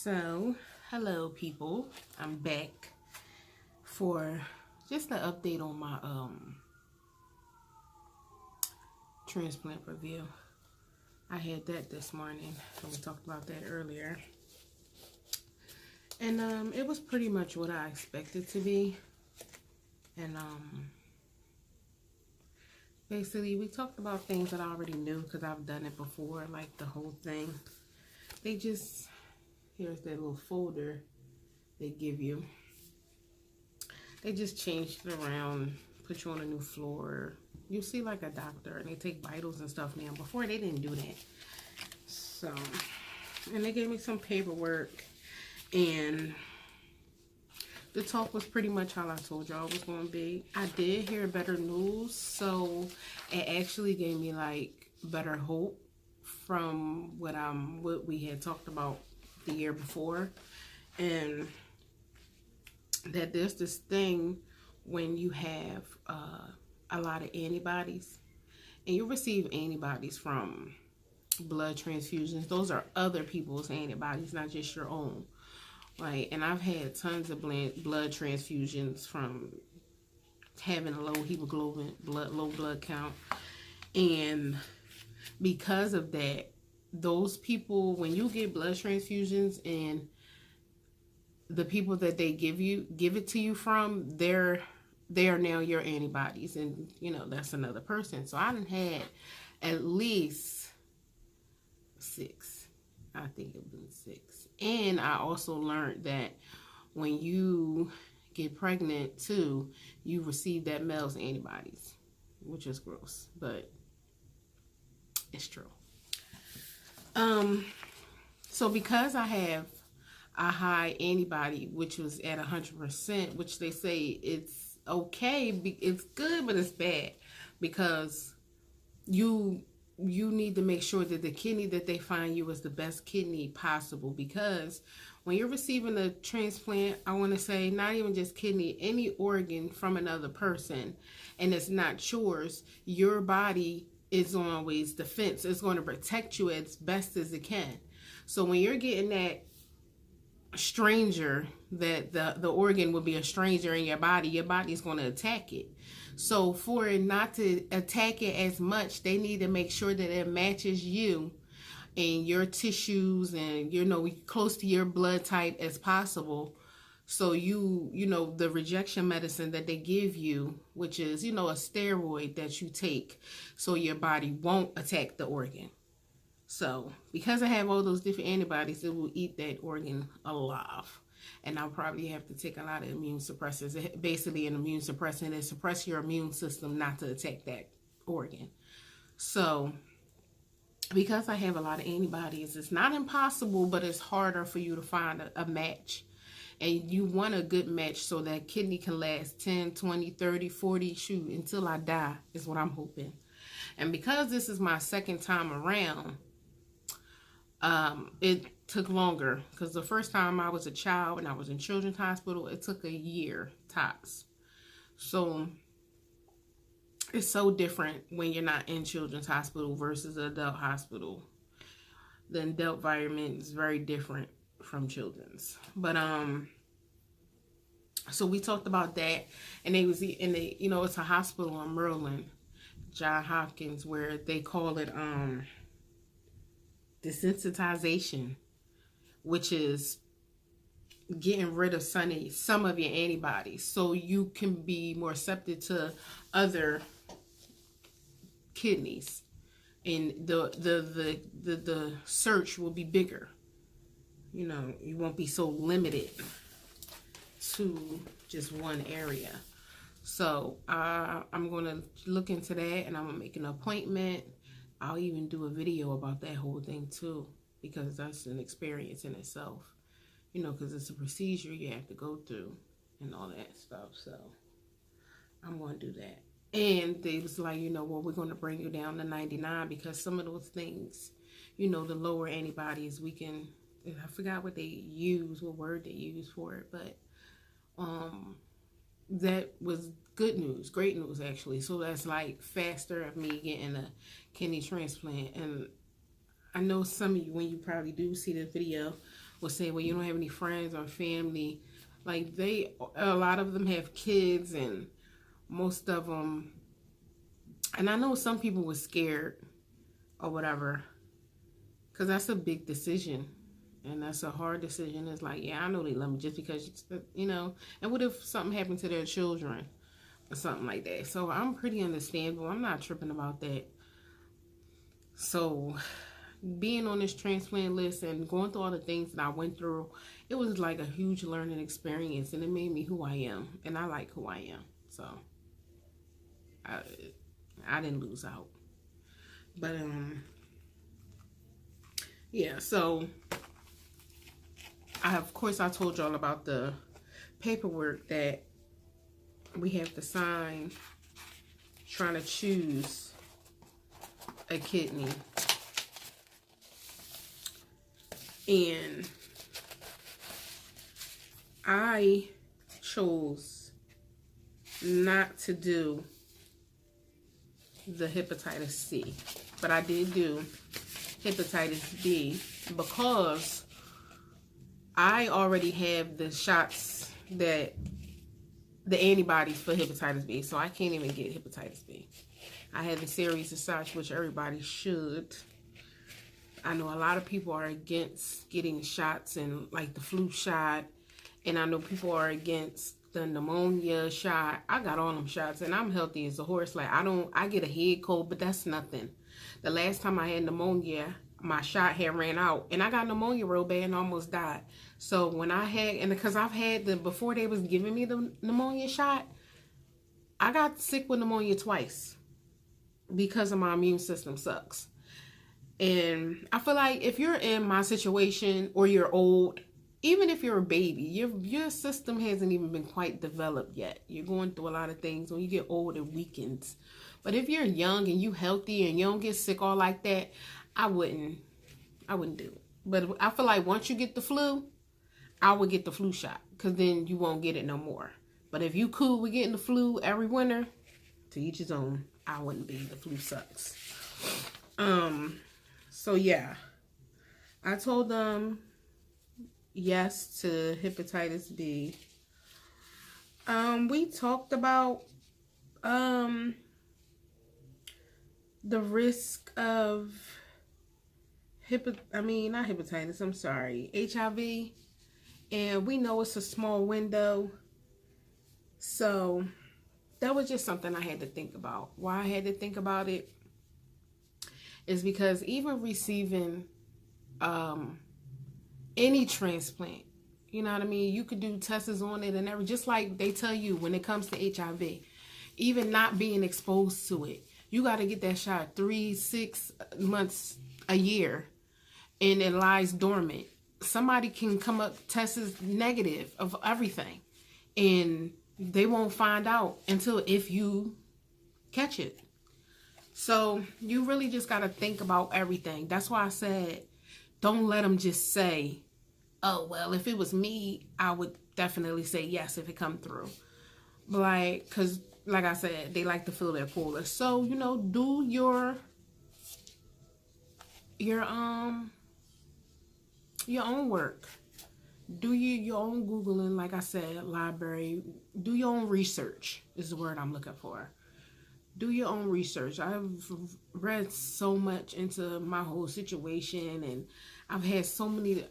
So, hello people. I'm back for just an update on my transplant review. I had that this morning, and we talked about that earlier. And it was pretty much what I expected to be. And basically we talked about things that I already knew because I've done it before, like the whole thing. Here's that little folder they give you. They just changed it around, put you on a new floor. You see like a doctor, and they take vitals and stuff now. Before they didn't do that. So, and they gave me some paperwork, and the talk was pretty much how I told y'all it was going to be. I did hear better news, so it actually gave me like better hope from what we had talked about the year before. And that there's this thing when you have a lot of antibodies, and you receive antibodies from blood transfusions. Those are other people's antibodies, not just your own. Right? And I've had tons of blood transfusions from having a low hemoglobin, low blood count. And because of that, those people, when you get blood transfusions and the people that they give it to you from, they are now your antibodies, and you know that's another person. So I done had at least 6. I think it was 6. And I also learned that when you get pregnant too, you receive that male's antibodies, which is gross, but it's true. So because I have a high antibody, which was at 100%, which they say it's okay, it's good, but it's bad, because you need to make sure that the kidney that they find you is the best kidney possible. Because when you're receiving a transplant, I want to say not even just kidney, any organ from another person, and it's not yours, your body is always defense. It's going to protect you as best as it can. So when you're getting that stranger, that the organ will be a stranger in your body is going to attack it. So for it not to attack it as much, they need to make sure that it matches you and your tissues, and close to your blood type as possible. So the rejection medicine that they give you, which is a steroid that you take so your body won't attack the organ. So because I have all those different antibodies, it will eat that organ alive. And I'll probably have to take a lot of immune suppressors. Basically, an immune suppressant is suppress your immune system not to attack that organ. So because I have a lot of antibodies, it's not impossible, but it's harder for you to find a match. And you want a good match so that kidney can last 10, 20, 30, 40, shoot, until I die is what I'm hoping. And because this is my second time around, it took longer, because the first time I was a child and I was in children's hospital, it took a year tops. So it's so different when you're not in children's hospital versus adult hospital. The adult environment is very different from children's. But so we talked about that, and it's a hospital in Maryland, Johns Hopkins, where they call it desensitization, which is getting rid of some of your antibodies so you can be more receptive to other kidneys, and the search will be bigger. You won't be so limited to just one area. So I'm going to look into that, and I'm going to make an appointment. I'll even do a video about that whole thing too, because that's an experience in itself. Because it's a procedure you have to go through and all that stuff. So I'm going to do that. And they was like, we're going to bring you down to 99, because some of those things, the lower antibodies, I forgot what word they use for it, but that was good news, great news actually. So that's like faster of me getting a kidney transplant. And I know some of you, when you probably do see the video, will say, well, you don't have any friends or family. Like a lot of them have kids, and most of them, and I know some people were scared or whatever, because that's a big decision. And that's a hard decision. It's like, yeah, I know they love me just because, you know. And what if something happened to their children or something like that? So I'm pretty understandable. I'm not tripping about that. So being on this transplant list and going through all the things that I went through, it was like a huge learning experience. And it made me who I am. And I like who I am. So I didn't lose out. But, yeah, so of course, I told y'all about the paperwork that we have to sign trying to choose a kidney. And I chose not to do the hepatitis C, but I did do hepatitis B because I already have the shots that the antibodies for hepatitis B, so I can't even get hepatitis B. I have the series of shots, which everybody should. I know a lot of people are against getting shots and like the flu shot, and I know people are against the pneumonia shot. I got all them shots, and I'm healthy as a horse. Like I get a head cold, but that's nothing. The last time I had pneumonia, my shot had ran out, and I got pneumonia real bad and almost died. So when I had, and because I've had before they was giving me the pneumonia shot, I got sick with pneumonia twice because of my immune system sucks. And I feel like if you're in my situation or you're old, even if you're a baby, your system hasn't even been quite developed yet. You're going through a lot of things. When you get old, it weakens. But if you're young and you healthy and you don't get sick all like that, I wouldn't do it. But I feel like once you get the flu, I would get the flu shot, because then you won't get it no more. But if you cool with getting the flu every winter, to each his own. I wouldn't be. The flu sucks. So yeah, I told them yes to hepatitis B. We talked about the risk of not hepatitis, I'm sorry, HIV. And we know it's a small window. So that was just something I had to think about. Why I had to think about it is because even receiving any transplant, you know what I mean? You could do tests on it and everything, just like they tell you when it comes to HIV. Even not being exposed to it, you got to get that shot 3-6 months, a year, and it lies dormant. Somebody can come up, test is negative of everything, and they won't find out until if you catch it. So you really just got to think about everything. That's why I said, don't let them just say, oh, well, if it was me, I would definitely say yes if it come through. Like, because like I said, they like to fill their quota. So, you know, do your own work. Do your own Googling, like I said, library. Do your own research is the word I'm looking for. Do your own research. I've read so much into my whole situation, and I've had so many,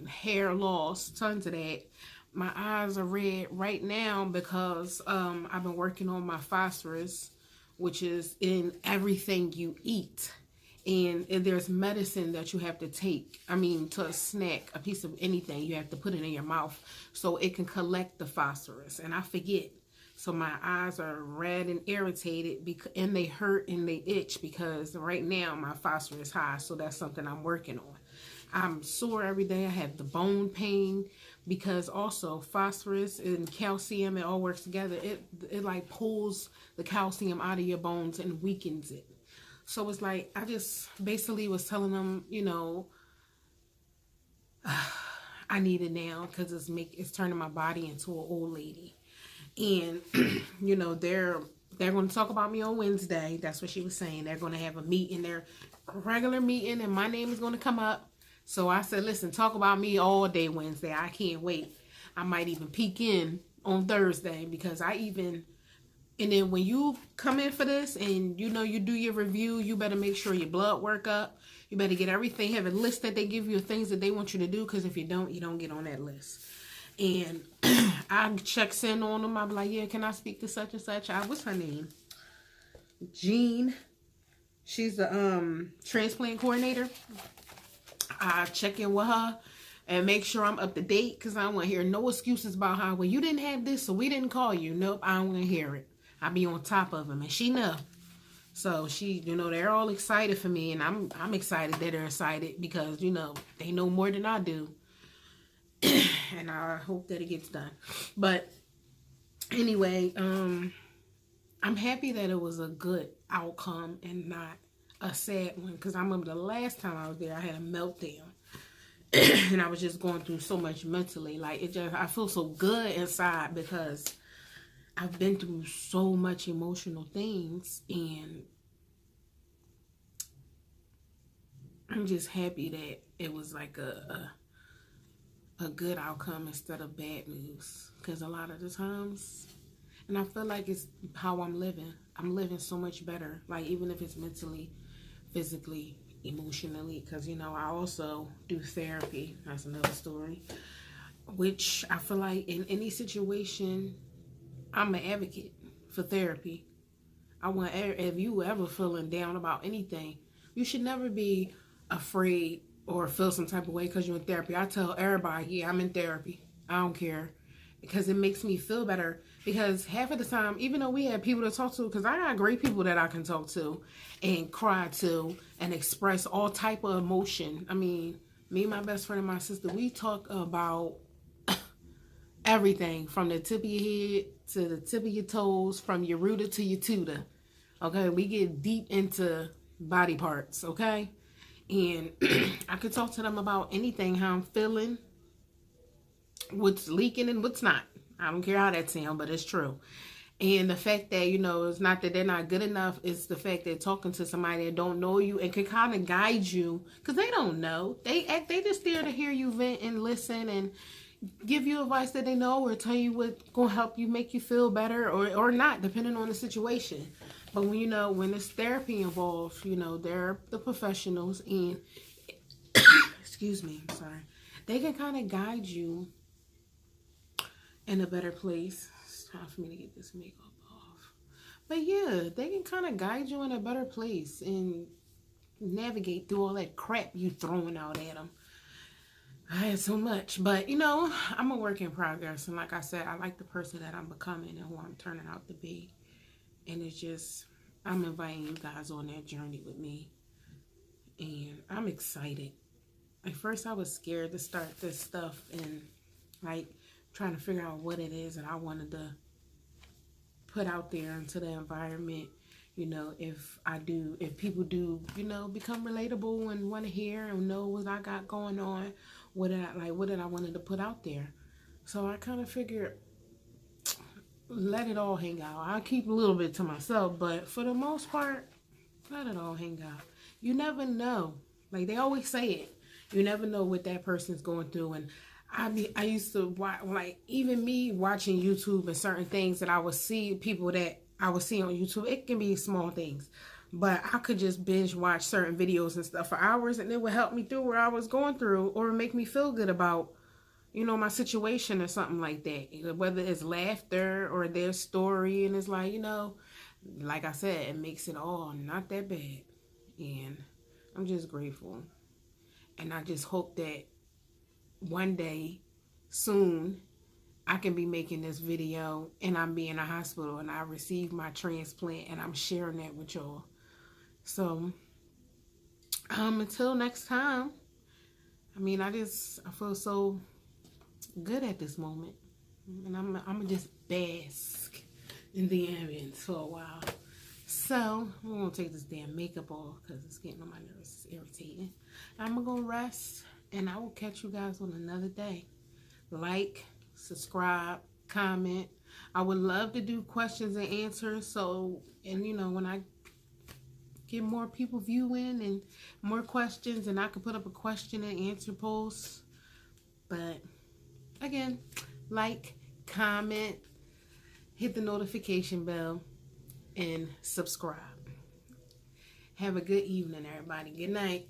hair loss, tons of that. My eyes are red right now because I've been working on my phosphorus, which is in everything you eat. And if there's medicine that you have to take, to a snack, a piece of anything, you have to put it in your mouth so it can collect the phosphorus. And I forget. So my eyes are red and irritated, and they hurt and they itch because right now my phosphorus is high. So that's something I'm working on. I'm sore every day. I have the bone pain because also phosphorus and calcium, it all works together. It like pulls the calcium out of your bones and weakens it. So it's like, I just basically was telling them, I need it now because it's turning my body into an old lady. And, they're going to talk about me on Wednesday. That's what she was saying. They're going to have a meeting, their regular meeting, and my name is going to come up. So I said, listen, talk about me all day Wednesday. I can't wait. I might even peek in on Thursday because and then when you come in for this and you do your review, you better make sure your blood work up. You better get everything, have a list that they give you of things that they want you to do, because if you don't get on that list. And I checks in on them. I'm like, yeah, can I speak to such and such? What's her name? Jean. She's the transplant coordinator. I check in with her and make sure I'm up to date, because I don't want to hear no excuses about how, well, you didn't have this, so we didn't call you. Nope, I don't want to hear it. I be on top of them, and she know. So she, they're all excited for me, and I'm excited that they're excited because, they know more than I do. And I hope that it gets done. But anyway, I'm happy that it was a good outcome and not a sad one, because I remember the last time I was there, I had a meltdown. And I was just going through so much mentally. Like, I feel so good inside because I've been through so much emotional things, and I'm just happy that it was like a good outcome instead of bad news. Because a lot of the times, and I feel like it's how I'm living so much better. Like, even if it's mentally, physically, emotionally, because I also do therapy. That's another story, which I feel like in any situation, I'm an advocate for therapy. I want, if you ever feeling down about anything, you should never be afraid or feel some type of way because you're in therapy. I tell everybody, yeah, I'm in therapy. I don't care, because it makes me feel better. Because half of the time, even though we have people to talk to, because I got great people that I can talk to and cry to and express all type of emotion. I mean, me and my best friend and my sister, we talk about everything from the tip of your head to the tip of your toes, from your rooter to your tutor. Okay, we get deep into body parts, okay? And I could talk to them about anything, how I'm feeling, what's leaking and what's not. I don't care how that sounds, but it's true. And the fact that, it's not that they're not good enough, it's the fact that talking to somebody that don't know you and can kind of guide you, because they don't know. They just there to hear you vent and listen and give you advice that they know, or tell you what's going to help you make you feel better or not, depending on the situation. But when it's therapy involved, they're the professionals, and excuse me, I'm sorry, they can kind of guide you in a better place. It's time for me to get this makeup off. But yeah, they can kind of guide you in a better place and navigate through all that crap you throwing out at them. I had so much, but I'm a work in progress, and like I said, I like the person that I'm becoming and who I'm turning out to be. And it's just, I'm inviting you guys on that journey with me, and I'm excited. At first I was scared to start this stuff and like trying to figure out what it is that I wanted to put out there into the environment. If people do, become relatable and want to hear and know what I got going on, what did I wanted to put out there. So I kind of figured, let it all hang out. I'll keep a little bit to myself, but for the most part, let it all hang out. You never know. Like they always say it. You never know what that person's going through. And I used to watch, like, even me watching YouTube and certain things that I would see, people that I would see on YouTube, it can be small things, but I could just binge watch certain videos and stuff for hours, and it would help me through where I was going through, or make me feel good about, my situation or something like that. Whether it's laughter or their story, and it's like, like I said, it makes it all not that bad. And I'm just grateful. And I just hope that one day, soon, I can be making this video and I'm be in a hospital and I receive my transplant and I'm sharing that with y'all. So, until next time, I feel so good at this moment. And I'm just bask in the ambience for a while. So, I'm going to take this damn makeup off because it's getting on my nerves. It's irritating. I'm going to go rest, and I will catch you guys on another day. Like, subscribe, comment. I would love to do questions and answers. So, and when I get more people viewing and more questions, and I could put up a question and answer post. But again, like, comment, hit the notification bell, and subscribe. Have a good evening, everybody. Good night.